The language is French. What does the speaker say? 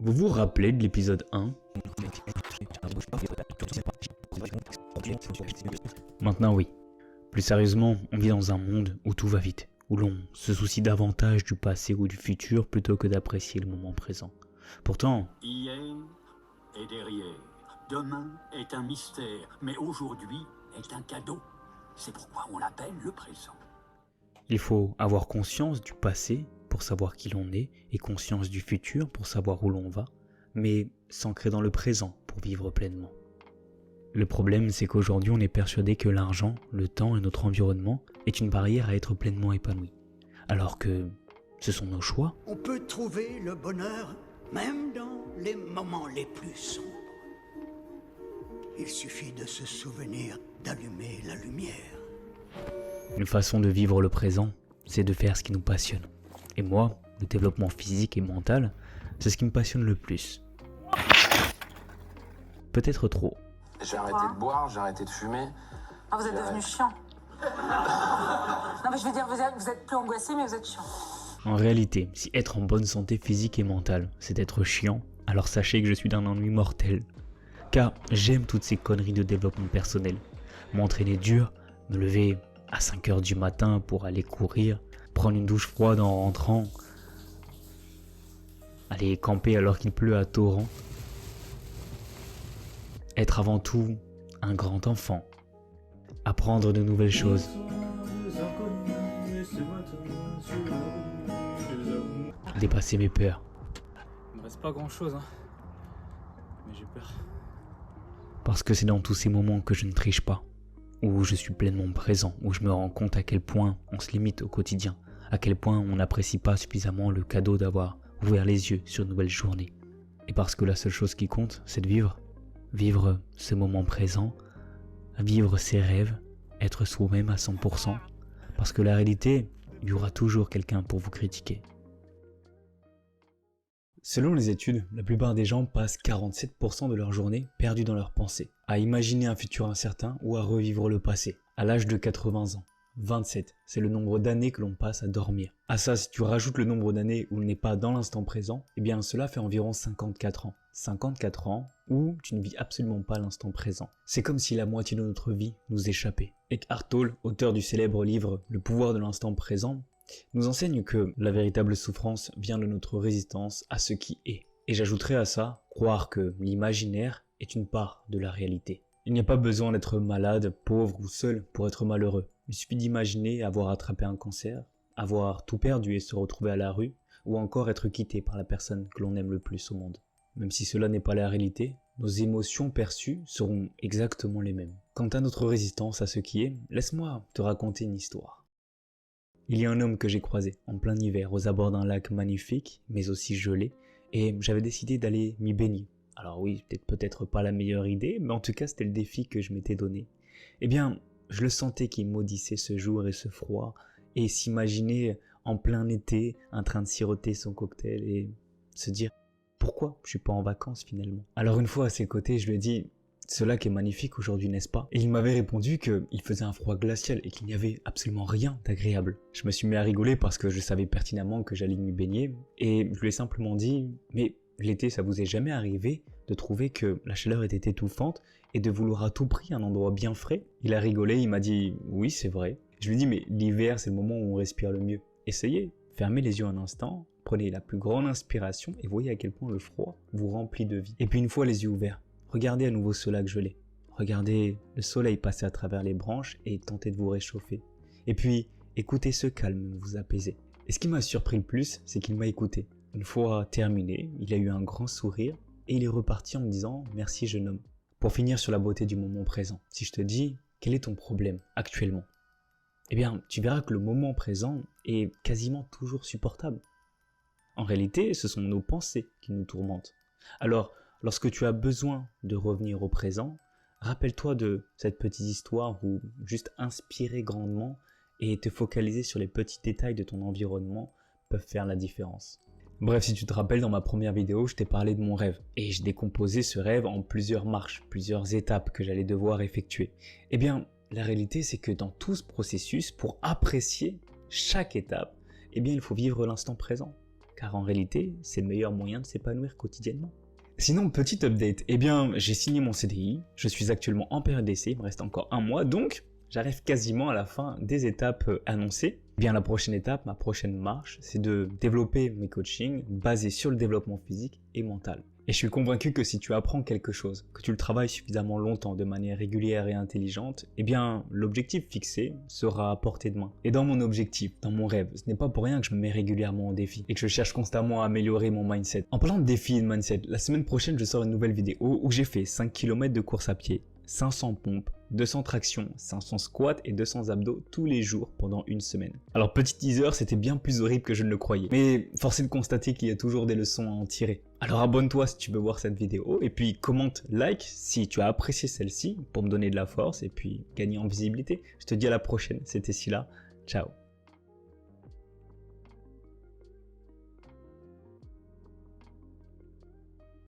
Vous vous rappelez de l'épisode 1? Maintenant oui. Plus sérieusement, on vit dans un monde où tout va vite, où l'on se soucie davantage du passé ou du futur plutôt que d'apprécier le moment présent. Pourtant, hier est derrière, demain est un mystère, mais aujourd'hui est un cadeau. C'est pourquoi on l'appelle le présent. il faut avoir conscience du passé pour savoir qui l'on est et conscience du futur pour savoir où l'on va, mais s'ancrer dans le présent pour vivre pleinement. Le problème, c'est qu'aujourd'hui, on est persuadé que l'argent, le temps et notre environnement est une barrière à être pleinement épanoui, alors que ce sont nos choix. On peut trouver le bonheur même dans les moments les plus sombres. Il suffit de se souvenir d'allumer la lumière. Une façon de vivre le présent, c'est de faire ce qui nous passionne. Et moi, le développement physique et mental, c'est ce qui me passionne le plus. Peut-être trop. J'ai arrêté de boire, j'ai arrêté de fumer. Ah, vous êtes devenu chiant. Non, mais je veux dire, vous êtes plus angoissé, mais vous êtes chiant. En réalité, si être en bonne santé physique et mentale, c'est être chiant, alors sachez que je suis d'un ennui mortel. Car j'aime toutes ces conneries de développement personnel. M'entraîner dur, me lever à 5h du matin pour aller courir, prendre une douche froide en rentrant, aller camper alors qu'il pleut à torrent. Être avant tout un grand enfant. Apprendre de nouvelles choses. Dépasser mes peurs. Il me reste pas grand chose, hein. Mais j'ai peur. Parce que c'est dans tous ces moments que je ne triche pas, où je suis pleinement présent, où je me rends compte à quel point on se limite au quotidien, à quel point on n'apprécie pas suffisamment le cadeau d'avoir ouvert les yeux sur une nouvelle journée. Et parce que la seule chose qui compte, c'est de vivre ce moment présent, vivre ses rêves, être soi-même à 100%, parce que la réalité, il y aura toujours quelqu'un pour vous critiquer. Selon les études, la plupart des gens passent 47% de leur journée perdus dans leurs pensées, à imaginer un futur incertain ou à revivre le passé. À l'âge de 80 ans, 27, c'est le nombre d'années que l'on passe à dormir. À ça, si tu rajoutes le nombre d'années où l'on n'est pas dans l'instant présent, eh bien cela fait environ 54 ans. 54 ans où tu ne vis absolument pas l'instant présent. C'est comme si la moitié de notre vie nous échappait. Eckhart Tolle, auteur du célèbre livre Le pouvoir de l'instant présent, nous enseigne que la véritable souffrance vient de notre résistance à ce qui est. Et j'ajouterai à ça, croire que l'imaginaire est une part de la réalité. Il n'y a pas besoin d'être malade, pauvre ou seul pour être malheureux. Il suffit d'imaginer avoir attrapé un cancer, avoir tout perdu et se retrouver à la rue, ou encore être quitté par la personne que l'on aime le plus au monde. Même si cela n'est pas la réalité, nos émotions perçues seront exactement les mêmes. Quant à notre résistance à ce qui est, laisse-moi te raconter une histoire. Il y a un homme que j'ai croisé en plein hiver aux abords d'un lac magnifique, mais aussi gelé, et j'avais décidé d'aller m'y baigner. Alors oui, peut-être pas la meilleure idée, mais en tout cas c'était le défi que je m'étais donné. Eh bien, je le sentais qu'il maudissait ce jour et ce froid, et s'imaginait en plein été, en train de siroter son cocktail et se dire « Pourquoi je suis pas en vacances finalement ?» Alors une fois à ses côtés, je lui ai dit « Ce lac est magnifique aujourd'hui, n'est-ce pas ?» Et il m'avait répondu qu'il faisait un froid glacial et qu'il n'y avait absolument rien d'agréable. Je me suis mis à rigoler parce que je savais pertinemment que j'allais m'y baigner, et je lui ai simplement dit « Mais l'été, ça vous est jamais arrivé de trouver que la chaleur était étouffante et de vouloir à tout prix un endroit bien frais ?» Il a rigolé, il m'a dit « Oui, c'est vrai. » Je lui ai dit « Mais l'hiver, c'est le moment où on respire le mieux. Essayez, fermez les yeux un instant, prenez la plus grande inspiration et voyez à quel point le froid vous remplit de vie. Et puis une fois les yeux ouverts, regardez à nouveau ce lac gelé. Regardez le soleil passer à travers les branches et tentez de vous réchauffer. Et puis, écoutez ce calme vous apaiser. Et ce qui m'a surpris le plus, c'est qu'il m'a écouté. Une fois terminé, il a eu un grand sourire et il est reparti en me disant « Merci jeune homme ». Pour finir sur la beauté du moment présent, si je te dis « Quel est ton problème actuellement ?» Eh bien, tu verras que le moment présent est quasiment toujours supportable. En réalité, ce sont nos pensées qui nous tourmentent. Alors, lorsque tu as besoin de revenir au présent, rappelle-toi de cette petite histoire où juste inspirer grandement et te focaliser sur les petits détails de ton environnement peuvent faire la différence. Bref, si tu te rappelles, dans ma première vidéo, je t'ai parlé de mon rêve et je décomposais ce rêve en plusieurs marches, plusieurs étapes que j'allais devoir effectuer. Eh bien, la réalité, c'est que dans tout ce processus, pour apprécier chaque étape, eh bien, il faut vivre l'instant présent. car en réalité, c'est le meilleur moyen de s'épanouir quotidiennement. Sinon, petit update, eh bien, j'ai signé mon CDI, je suis actuellement en période d'essai, il me reste encore un mois, donc j'arrive quasiment à la fin des étapes annoncées. Eh bien, la prochaine étape, ma prochaine marche, c'est de développer mes coachings basés sur le développement physique et mental. Et je suis convaincu que si tu apprends quelque chose, que tu le travailles suffisamment longtemps de manière régulière et intelligente, eh bien, l'objectif fixé sera à portée de main. Et dans mon objectif, dans mon rêve, ce n'est pas pour rien que je me mets régulièrement en défi et que je cherche constamment à améliorer mon mindset. En parlant de défi et de mindset, la semaine prochaine, je sors une nouvelle vidéo où j'ai fait 5 km de course à pied, 500 pompes, 200 tractions, 500 squats et 200 abdos tous les jours pendant une semaine. Alors petit teaser, c'était bien plus horrible que je ne le croyais. Mais force est de constater qu'il y a toujours des leçons à en tirer. Alors abonne-toi si tu veux voir cette vidéo et puis commente, like si tu as apprécié celle-ci pour me donner de la force et puis gagner en visibilité. Je te dis à la prochaine, c'était Sila, ciao.